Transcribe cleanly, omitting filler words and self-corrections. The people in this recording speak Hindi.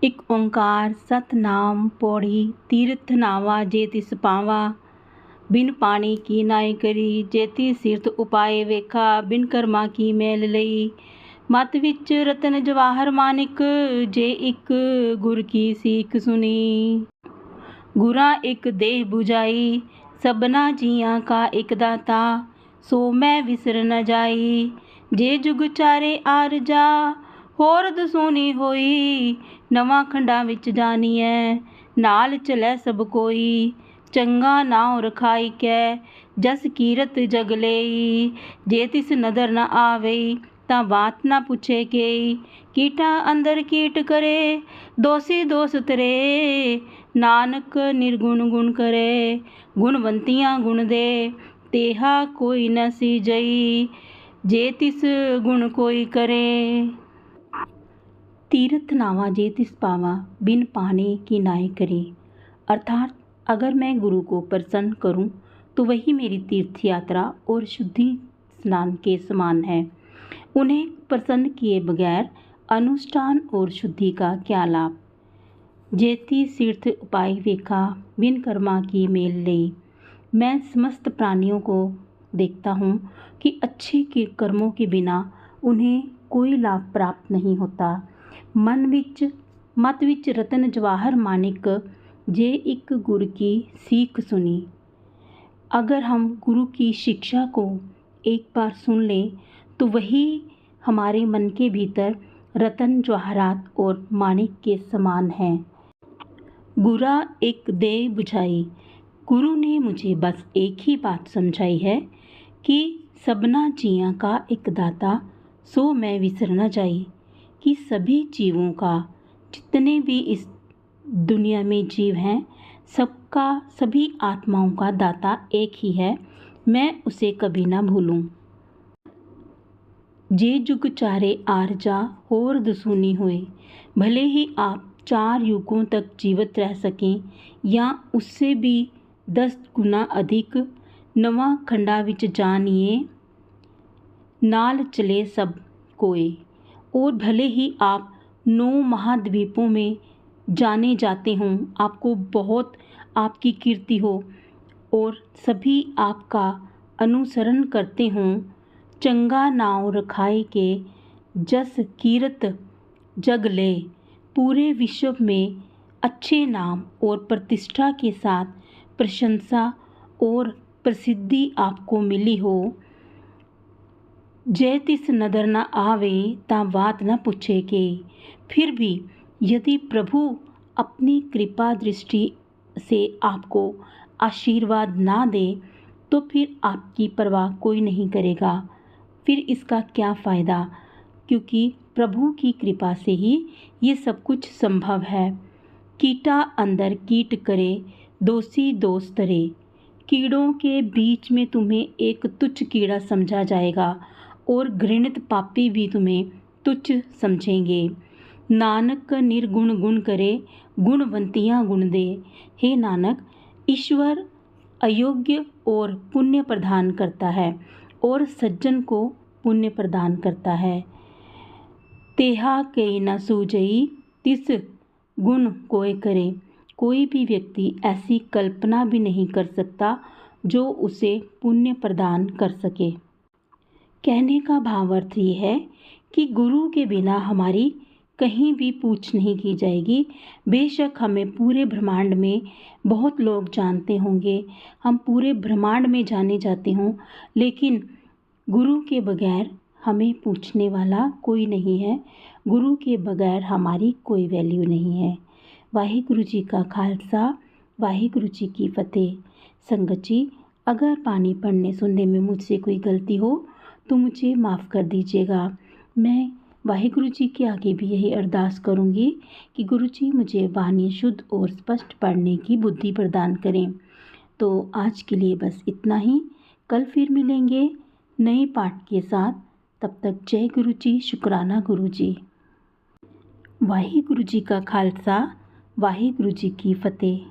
इक ओंकार सतनाम पौड़ी तीर्थ नावा जे तिस पावा। बिन पानी की नाई करी जेती सिरत उपाय वेखा। बिन कर्मा की मैल लई मत विच रतन जवाहर मानिक। जे इक गुर की सीख सुनी गुरा इक देह बुझाई। सबना जियां का इक दाता सो मैं विसर न जाई। जे जुग चारे आर जा होर दसूनी होई। नवां खंडा विच जानिए नाल चलै सब कोई। चंगा नाव रखाई कै जस कीरत जग लेई। जे तिस नदर न आवेई तां बात न पुछे केई। कीटा अंदर कीट करे दोषी दोष तरे। नानक निर्गुण गुण करे गुणवंतियां गुण दे। तेहा कोई न सीजई जे तिस गुण कोई करे। तीर्थ नावा जे तिस पावा बिन पानी की नाई करे। अर्थात अगर मैं गुरु को प्रसन्न करूं तो वही मेरी तीर्थ यात्रा और शुद्धि स्नान के समान है। उन्हें प्रसन्न किए बगैर अनुष्ठान और शुद्धि का क्या लाभ। जेती सिरथ उपाय वेखा बिन कर्मा की मेल लई। मैं समस्त प्राणियों को देखता हूँ कि अच्छे के कर्मों के बिना उन्हें कोई लाभ प्राप्त नहीं होता। मत विच रतन जवाहर मानिक जे इक गुर की सीख सुनी। अगर हम गुरु की शिक्षा को एक बार सुन लें तो वही हमारे मन के भीतर रतन जवाहरात और माणिक के समान है। गुरा एक देह बुझाई। गुरु ने मुझे बस एक ही बात समझाई है कि सबना जियां का एक दाता सो मैं विसर न जाई। कि सभी जीवों का जितने भी इस दुनिया में जीव हैं सबका सभी आत्माओं का दाता एक ही है। मैं उसे कभी ना भूलूं। जे जुग चारे आर जा होर दसूनी होए। भले ही आप 4 युगों तक जीवित रह सकें या उससे भी 10 गुना अधिक। नवां खंडा विच जानिए नाल चले सब कोई। और भले ही आप 9 महाद्वीपों में जाने जाते हों, आपको बहुत आपकी कीर्ति हो और सभी आपका अनुसरण करते हों। चंगा नाव रखाई के जस कीरत जग ले। पूरे विश्व में अच्छे नाम और प्रतिष्ठा के साथ प्रशंसा और प्रसिद्धि आपको मिली हो। जे तिस नदर न आवे तां बात न पूछे के। फिर भी यदि प्रभु अपनी कृपा दृष्टि से आपको आशीर्वाद ना दे तो फिर आपकी परवाह कोई नहीं करेगा। फिर इसका क्या फ़ायदा, क्योंकि प्रभु की कृपा से ही ये सब कुछ संभव है। कीटा अंदर कीट करे दोषी दोष तरे। कीड़ों के बीच में तुम्हें एक तुच्छ कीड़ा समझा जाएगा और घृणित पापी भी तुम्हें तुच्छ समझेंगे। नानक निर्गुण गुण करे गुणवंतियां गुण दे। हे नानक, ईश्वर अयोग्य और पुण्य प्रदान करता है और सज्जन को पुण्य प्रदान करता है। तेहा कई न सूझई तिस गुण कोय करे। कोई भी व्यक्ति ऐसी कल्पना भी नहीं कर सकता जो उसे पुण्य प्रदान कर सके। कहने का भावार्थ ये है कि गुरु के बिना हमारी कहीं भी पूछ नहीं की जाएगी। बेशक हमें पूरे ब्रह्मांड में बहुत लोग जानते होंगे, हम पूरे ब्रह्मांड में जाने जाते हों, लेकिन गुरु के बगैर हमें पूछने वाला कोई नहीं है। गुरु के बगैर हमारी कोई वैल्यू नहीं है। वाहिगुरु जी का खालसा, वाहिगुरु जी की फतेह। संगत जी, अगर पानी पढ़ने सुनने में मुझसे कोई गलती हो तो मुझे माफ़ कर दीजिएगा। मैं वाहिगुरु जी के आगे भी यही अरदास करूँगी कि गुरु जी मुझे वाणी शुद्ध और स्पष्ट पढ़ने की बुद्धि प्रदान करें। तो आज के लिए बस इतना ही। कल फिर मिलेंगे नए पाठ के साथ। तब तक जय गुरु जी, शुक्राना गुरु जी। वाहिगुरु जी का खालसा, वाहिगुरु जी की फतेह।